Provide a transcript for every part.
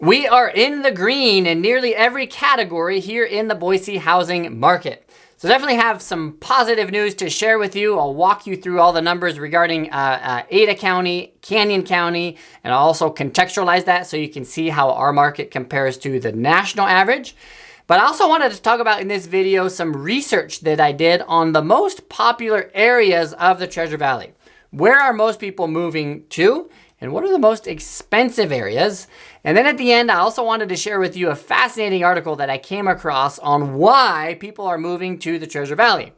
We are in the green in nearly every category here in the Boise housing market. So definitely have some positive news to share with you. I'll walk you through all the numbers regarding Ada County, Canyon County, and I'll also contextualize that so you can see how our market compares to the national average. But I also wanted to talk about in this video some research that I did on the most popular areas of the Treasure Valley. Where are most people moving to? And what are the most expensive areas? And then at the end, I also wanted to share with you a fascinating article that I came across on why people are moving to the Treasure Valley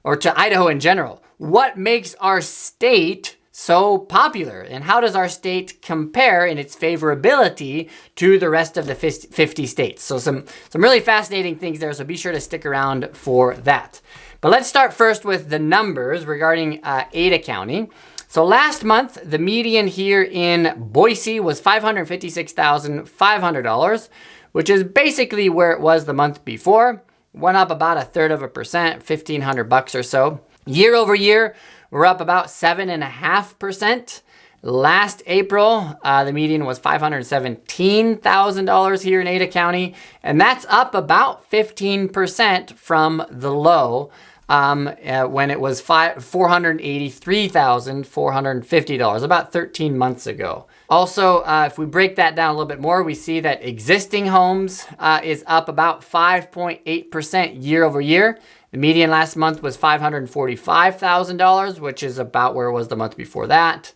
or to Idaho in general. What makes our state so popular, and how does our state compare in its favorability to the rest of the 50 states? So some really fascinating things there, so be sure to stick around for that. But let's start first with the numbers regarding Ada County. So last month, the median here in Boise was $556,500, which is basically where it was the month before. Went up about 1/3%, $1,500 or so. Year over year, we're up about 7.5%. Last April, the median was $517,000 here in Ada County, and that's up about 15% from the low when it was $483,450, about 13 months ago. Also, if we break that down a little bit more, we see that existing homes is up about 5.8% year over year. The median last month was $545,000, which is about where it was the month before that.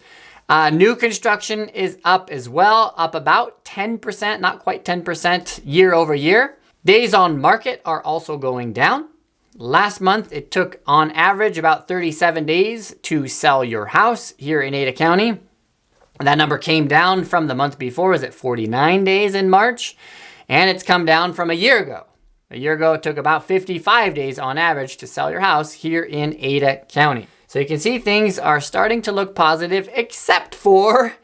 New construction is up as well, up about 10%, not quite 10% year over year. Days on market are also going down. Last month, it took on average about 37 days to sell your house here in Ada County. That number came down from the month before, was at 49 days in March, and it's come down from a year ago. A year ago, it took about 55 days on average to sell your house here in Ada County. So you can see things are starting to look positive, except for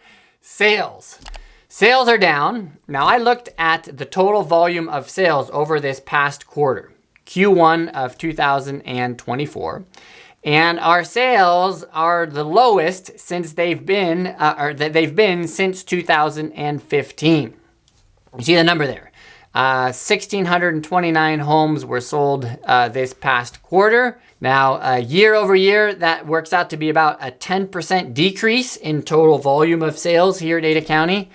sales. Sales are down. Now, I looked at the total volume of sales over this past quarter, Q1 of 2024. And our sales are the lowest since they've been, since 2015. You see the number there. 1,629 homes were sold this past quarter. Now, year over year, that works out to be about a 10% decrease in total volume of sales here in Ada County.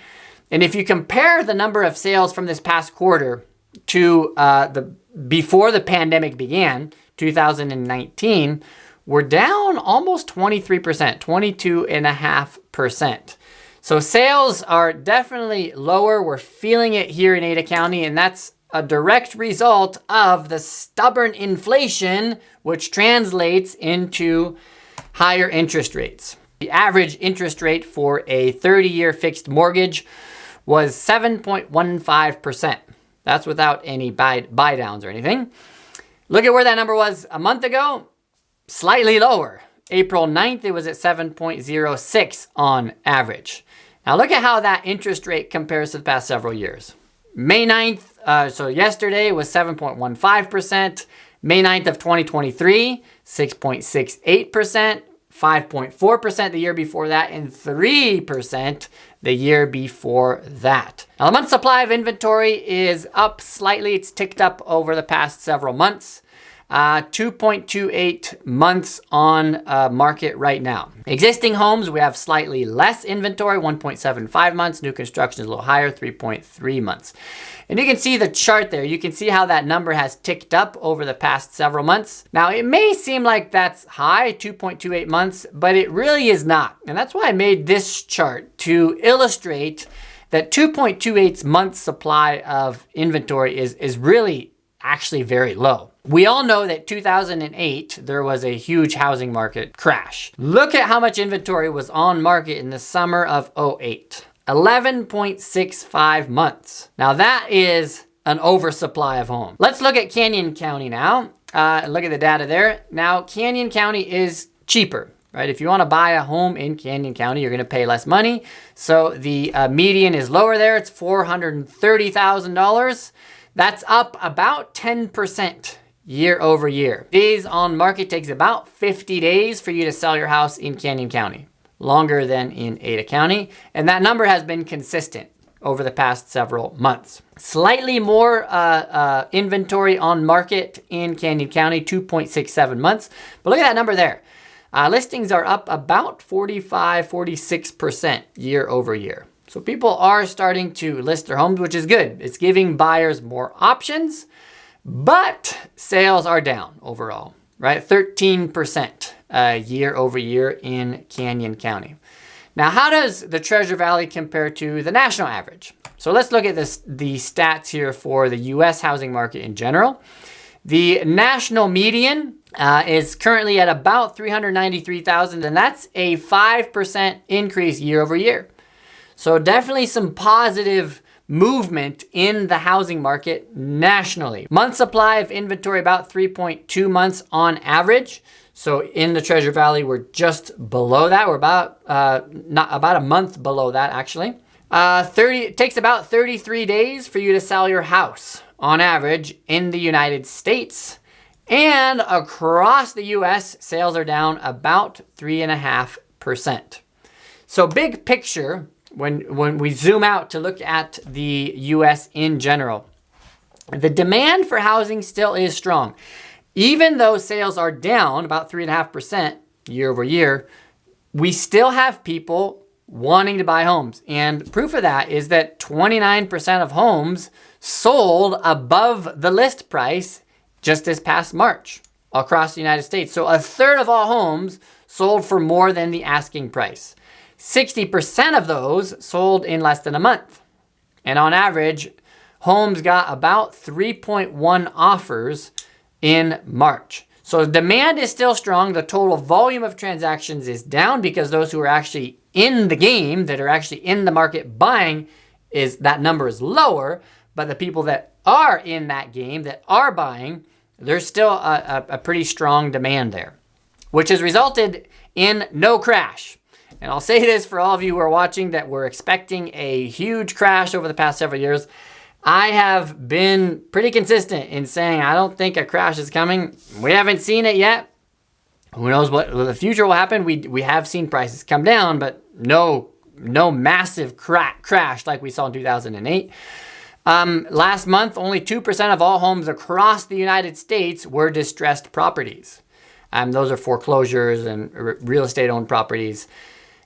And if you compare the number of sales from this past quarter to before the pandemic began, 2019, we're down almost 23%, 22.5%. So sales are definitely lower. We're feeling it here in Ada County, and that's a direct result of the stubborn inflation, which translates into higher interest rates. The average interest rate for a 30-year fixed mortgage was 7.15%. That's without any buy downs or anything. Look at where that number was a month ago, slightly lower. April 9th, it was at 7.06 on average. Now look at how that interest rate compares to the past several years. May 9th, so yesterday was 7.15%. May 9th of 2023, 6.68%, 5.4% the year before that, and 3% the year before that. Now the month's supply of inventory is up slightly. It's ticked up over the past several months. 2.28 months on market right now. Existing homes, we have slightly less inventory, 1.75 months. New construction is a little higher, 3.3 months. And you can see the chart there. You can see how that number has ticked up over the past several months. Now, it may seem like that's high, 2.28 months, but it really is not. And that's why I made this chart to illustrate that 2.28 months supply of inventory is really actually very low. We all know that 2008, there was a huge housing market crash. Look at how much inventory was on market in the summer of 2008. 11.65 months. Now that is an oversupply of homes. Let's look at Canyon County now. Look at the data there. Now, Canyon County is cheaper, right? If you want to buy a home in Canyon County, you're going to pay less money. So the median is lower there. It's $430,000. That's up about 10% year over year. Days on market takes about 50 days for you to sell your house in Canyon County, longer than in Ada County. And that number has been consistent. over the past several months. Slightly more inventory on market in Canyon County, 2.67 months. But look at that number there. Listings are up about 46% year over year. So people are starting to list their homes, which is good. It's giving buyers more options, but sales are down overall, right? 13% year over year in Canyon County. Now, how does the Treasure Valley compare to the national average? So let's look at the stats here for the U.S. housing market in general. The national median is currently at about 393,000, and that's a 5% increase year over year. So definitely some positive movement in the housing market nationally. Month supply of inventory about 3.2 months on average. So in the Treasure Valley, we're just below that. We're about a month below that actually. It takes about 33 days for you to sell your house on average in the United States. And across the US, sales are down about 3.5%. So big picture, when we zoom out to look at the US in general, the demand for housing still is strong. Even though sales are down about 3.5% year over year, we still have people wanting to buy homes. And proof of that is that 29% of homes sold above the list price just this past March across the United States. So a third of all homes sold for more than the asking price. 60% of those sold in less than a month. And on average, homes got about 3.1 offers in March. So demand is still strong. The total volume of transactions is down because those who are actually in the game, that are actually in the market buying, that number is lower. But the people that are in that game, that are buying, there's still a pretty strong demand there, which has resulted in no crash. And I'll say this for all of you who are watching that were expecting a huge crash over the past several years. I have been pretty consistent in saying I don't think a crash is coming. We haven't seen it yet. Who knows what the future will happen. We have seen prices come down, but no massive crash like we saw in 2008. Last month, only 2% of all homes across the United States were distressed properties. Those are foreclosures and real estate owned properties.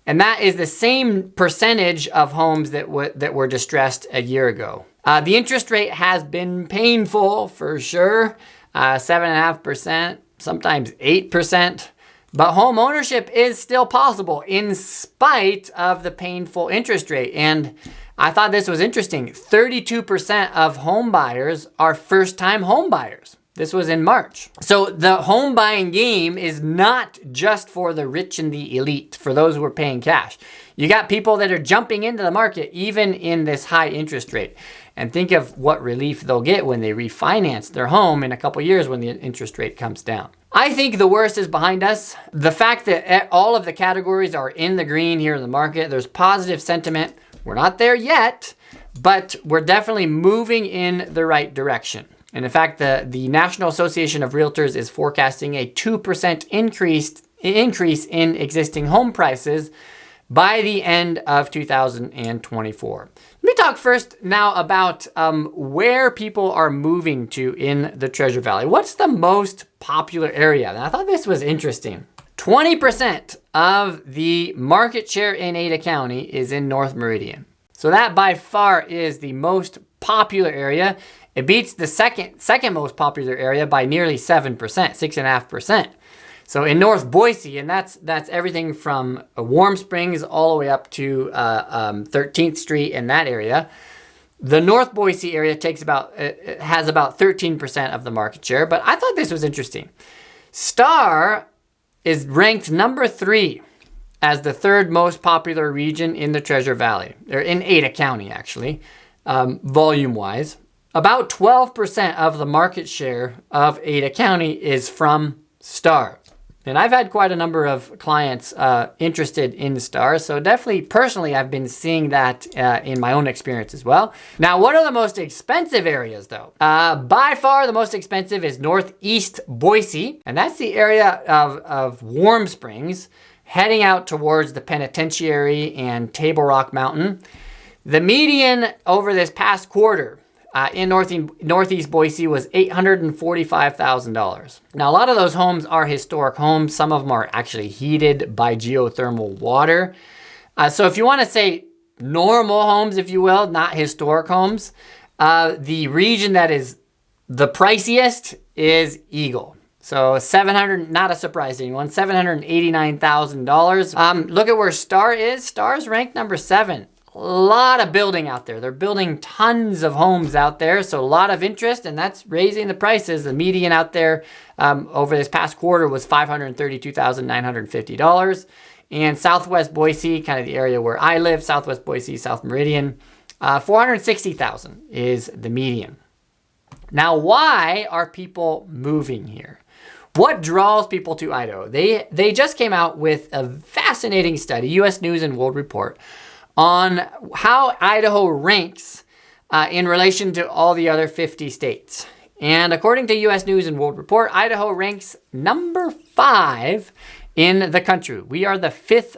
And that is the same percentage of homes that were distressed a year ago. The interest rate has been painful for sure, 7.5%, sometimes 8%. But home ownership is still possible in spite of the painful interest rate. And I thought this was interesting. 32% of home buyers are first-time home buyers. This was in March. So the home buying game is not just for the rich and the elite, for those who are paying cash. You got people that are jumping into the market even in this high interest rate. And think of what relief they'll get when they refinance their home in a couple years when the interest rate comes down. I think the worst is behind us. The fact that all of the categories are in the green here in the market, there's positive sentiment. We're not there yet, but we're definitely moving in the right direction. And in fact, the National Association of Realtors is forecasting a 2% increase in existing home prices by the end of 2024. Let me talk first now about where people are moving to in the Treasure Valley. What's the most popular area? And I thought this was interesting. 20% of the market share in Ada County is in North Meridian. So that by far is the most popular area. It beats the second most popular area by nearly 7%, 6.5%. So in North Boise, and that's everything from Warm Springs all the way up to 13th Street in that area. The North Boise area has about 13% of the market share, but I thought this was interesting. Star is ranked number 3 as the third most popular region in the Treasure Valley, or in Ada County actually, volume-wise. About 12% of the market share of Ada County is from Star. And I've had quite a number of clients interested in Star, so definitely personally I've been seeing that in my own experience as well. Now, what are the most expensive areas though? By far the most expensive is Northeast Boise, and that's the area of Warm Springs, heading out towards the Penitentiary and Table Rock Mountain. The median over this past quarter in Northeast Boise was $845,000. Now, a lot of those homes are historic homes. Some of them are actually heated by geothermal water. So if you want to say normal homes, if you will, not historic homes, the region that is the priciest is Eagle. So 700, not a surprise to anyone, $789,000. Look at where Star is. Star's ranked number 7. A lot of building out there. They're building tons of homes out there, so a lot of interest, and that's raising the prices. The median out there over this past quarter was $532,950. And Southwest Boise, kind of the area where I live, Southwest Boise, South Meridian, $460,000 is the median. Now, why are people moving here? What draws people to Idaho? They just came out with a fascinating study, U.S. News and World Report, on how Idaho ranks in relation to all the other 50 states. And according to U.S. News and World Report, Idaho ranks number 5 in the country. We are the 5th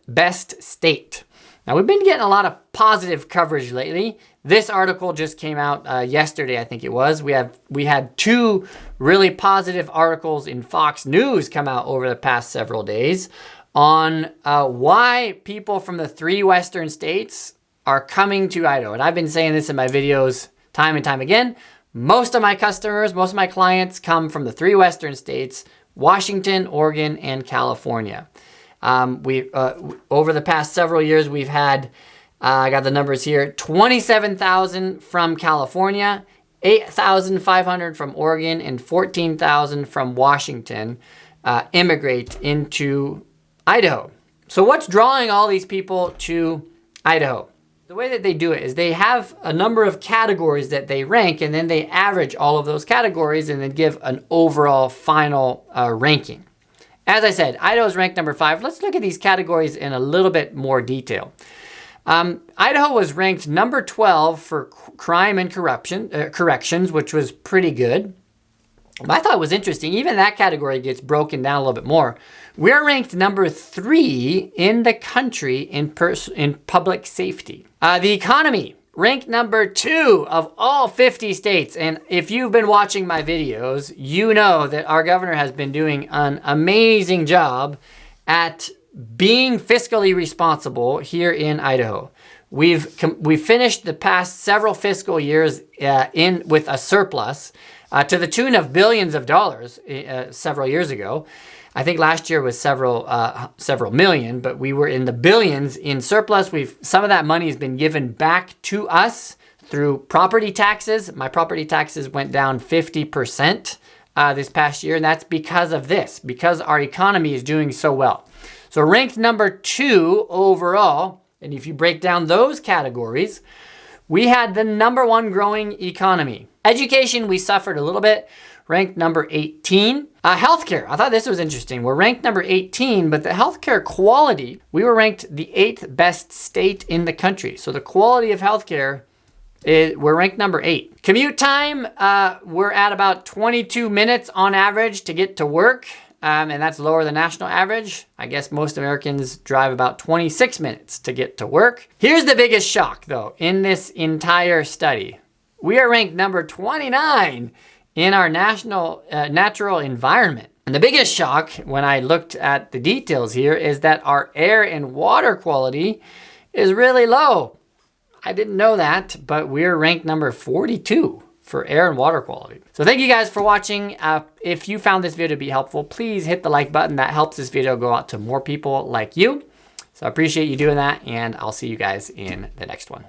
best state. Now, we've been getting a lot of positive coverage lately. This article just came out yesterday, I think it was. We had 2 really positive articles in Fox News come out over the past several days on why people from the 3 western states are coming to Idaho. And I've been saying this in my videos time and time again. Most of my customers, most of my clients come from the 3 western states, Washington, Oregon, and California. Over the past several years, we've had, I got the numbers here, 27,000 from California, 8,500 from Oregon, and 14,000 from Washington immigrate into Idaho. So what's drawing all these people to Idaho? The way that they do it is they have a number of categories that they rank, and then they average all of those categories and then give an overall final ranking. As I said, Idaho's ranked number 5. Let's look at these categories in a little bit more detail. Idaho was ranked number 12 for crime and corrections, which was pretty good. But I thought it was interesting. Even that category gets broken down a little bit more. We're ranked number 3 in the country in public safety. The economy, ranked number 2 of all 50 states. And if you've been watching my videos, you know that our governor has been doing an amazing job at being fiscally responsible here in Idaho. We've finished the past several fiscal years with a surplus to the tune of billions of dollars several years ago. I think last year was several million, but we were in the billions in surplus. Some of that money has been given back to us through property taxes. My property taxes went down 50% this past year, and that's because of this, because our economy is doing so well. So ranked number 2 overall, and if you break down those categories, we had the number 1 growing economy. Education, we suffered a little bit, ranked number 18. Healthcare, I thought this was interesting. We're ranked number 18, but the healthcare quality, we were ranked the 8th best state in the country. So the quality of healthcare, we're ranked number 8. Commute time, we're at about 22 minutes on average to get to work. And that's lower than national average. I guess most Americans drive about 26 minutes to get to work. Here's the biggest shock, though, in this entire study. We are ranked number 29 in our natural environment. And the biggest shock when I looked at the details here is that our air and water quality is really low. I didn't know that, but we're ranked number 42 for air and water quality. So thank you guys for watching. If you found this video to be helpful, please hit the like button. That helps this video go out to more people like you. So I appreciate you doing that, and I'll see you guys in the next one.